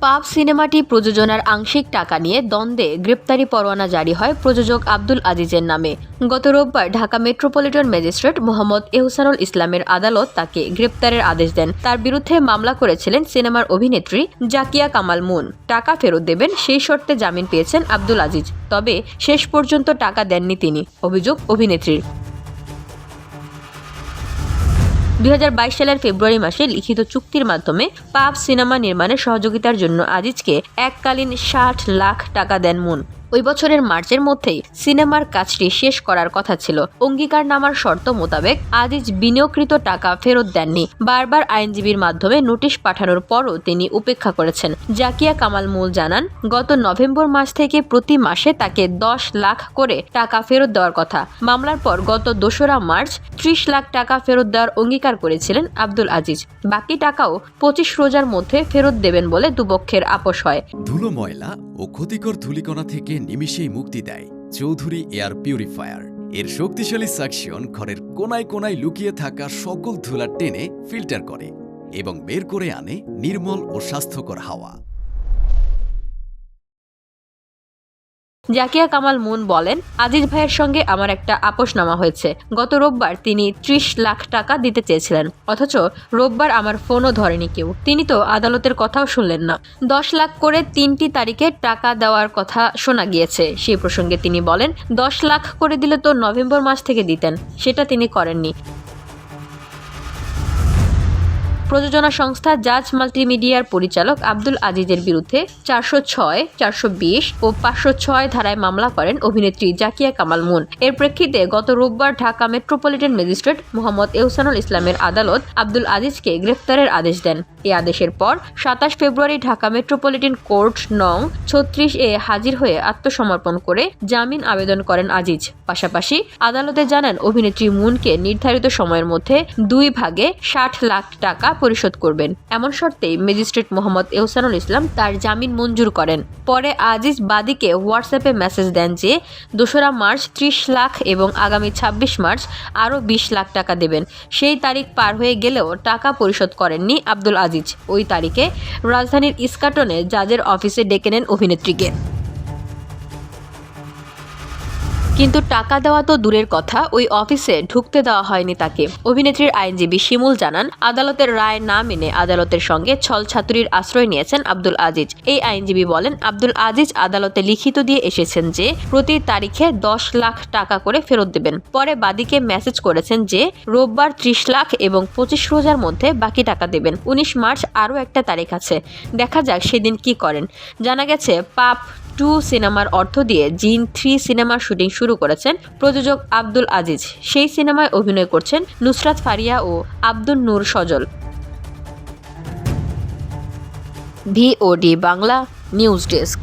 পাপ সিনেমাটি প্রযোজনার আংশিক টাকা নিয়ে দ্বন্দ্বে গ্রেপ্তারি পরোয়ানা জারি হয় প্রযোজক আব্দুল আজিজের নামে। গত রোববার ঢাকা মেট্রোপলিটন ম্যাজিস্ট্রেট মোহাম্মদ এহসানুল ইসলামের আদালত তাকে গ্রেপ্তারের আদেশ দেন। তার বিরুদ্ধে মামলা করেছিলেন সিনেমার অভিনেত্রী জাকিয়া কামাল মুন। টাকা ফেরত দেবেন সেই শর্তে জামিন পেয়েছেন আব্দুল আজিজ, তবে শেষ পর্যন্ত টাকা দেননি তিনি। অভিযোগ অভিনেত্রীর। 2022 সালের ফেব্রুয়ারি মাসে লিখিত চুক্তির মাধ্যমে পাপ সিনেমা নির্মাণে সহযোগিতার জন্য আজিজকে এককালীন 60 লাখ টাকা দেন মুন। ওই বছরের মার্চের মধ্যেই সিনেমার কাজটি শেষ করার কথা ছিল। অঙ্গীকারনামার শর্ত মোতাবেক আজিজ বিনিয়োগকৃত টাকা ফেরত দেননি। বারবার আইনজীবীর মাধ্যমে নোটিশ পাঠানোর পরও তিনি উপেক্ষা করেছেন। জাকিয়া কামাল মুল জানান, গত নভেম্বর মাস থেকে প্রতি মাসে তাকে 10 লাখ করে টাকা ফেরত দেওয়ার কথা। মামলার পর গত 2রা মার্চ 30 লাখ টাকা ফেরত দেওয়ার অঙ্গীকার করেছিলেন আব্দুল আজিজ। বাকি টাকাও 25 রোজার মধ্যে ফেরত দেবেন বলে দুপক্ষের আপোষ হয়। ধুলো, ময়লা ও ক্ষতিকর ধূলিকণা থেকে নিমিষেই মুক্তি দেয় চৌধুরী এয়ার পিউরিফায়ার। এর শক্তিশালী সাকশন ঘরের কোনায় কোনায় লুকিয়ে থাকা সকল ধুলা টেনে ফিল্টার করে এবং বের করে আনে নির্মল ও স্বাস্থ্যকর হাওয়া। জাকিয়া কামাল মুন বলেন, আজিজ ভাইয়ের সঙ্গে আমার একটা আপোষনামা হয়েছে। গত রোববার তিনি 30 লাখ টাকা দিতে চেয়েছিলেন, অথচ রোববার আমার ফোনও ধরেনি কেউ। তিনি তো আদালতের কথাও শুনলেন না। 10 লাখ করে 3টি তারিখে টাকা দেওয়ার কথা শোনা গিয়েছে। সেই প্রসঙ্গে তিনি বলেন, 10 লাখ করে দিলে তো নভেম্বর মাস থেকে দিতেন, সেটা তিনি করেননি। প্রযোজনা সংস্থা জাজ মাল্টিমিডিয়ার পরিচালক আব্দুল আজিজের বিরুদ্ধে 406, 420 ও 506 ধারায় মামলা করেন অভিনেত্রী জাকিয়া কামাল মুন। এর প্রেক্ষিতে গত রোববার ঢাকা মেট্রোপলিটন ম্যাজিস্ট্রেট মোহাম্মদ এহসানুল ইসলামের আদালত আব্দুল আজিজকে গ্রেফতারের আদেশ দেন। এই আদেশের পর 27 ফেব্রুয়ারি ঢাকা মেট্রোপলিটন কোর্ট নং 36 হাজির হয়ে আত্মসমর্পণ করে জামিন আবেদন করেন আজিজ। পাশাপাশি আদালতে জানান, অভিনেত্রী মুনকে নির্ধারিত সময়ের মধ্যে 2 ভাগে 60 লাখ টাকা পরিশোধ করবেন। এমন শর্তেই ম্যাজিস্ট্রেট মোহাম্মদ এহসানুল ইসলাম তার জামিন মঞ্জুর করেন। পরে আজিজ বাদীকে হোয়াটসঅ্যাপে মেসেজ দেন যে 2রা মার্চ 30 লাখ এবং আগামী 26 মার্চ আরও 20 লাখ টাকা দেবেন। সেই তারিখ পার হয়ে গেলেও টাকা পরিশোধ করেননি আব্দুল আজিজ। ওই তারিখে রাজধানীর ইস্কাটনে জাজের অফিসে ডেকে নেন অভিনেত্রীকে। কিন্তু টাকা দেওয়া তো দূরের কথা, ওই অফিসে ঢুকতে দেওয়া হয়নি তাকে। অভিনেত্রীর আইনজীবী শিমুল জানান, আদালতের রায় না মেনে আদালতের সঙ্গে ছলছাতুরির আশ্রয় নিয়েছেন আব্দুল আজিজ। এই আইনজীবী বলেন, আব্দুল আজিজ আদালতে লিখিত দিয়ে এসেছেন যে প্রতি তারিখে 10 লাখ টাকা করে ফেরত দেবেন। পরে বাদীকে মেসেজ করেছেন যে রোববার 30 লাখ এবং 25 রোজার মধ্যে বাকি টাকা দেবেন। 19 মার্চ আরও একটা তারিখ আছে, দেখা যাক সেদিন কি করেন। জানা গেছে, পাপ 2 সিনেমার অর্থ দিয়ে জিন 3 সিনেমার শুটিং শুরু করেছেন প্রযোজক আব্দুল আজিজ। সেই সিনেমায় অভিনয় করছেন নুসরাত ফারিয়া ও আব্দুন নূর সজল। VOD Bangla news desk.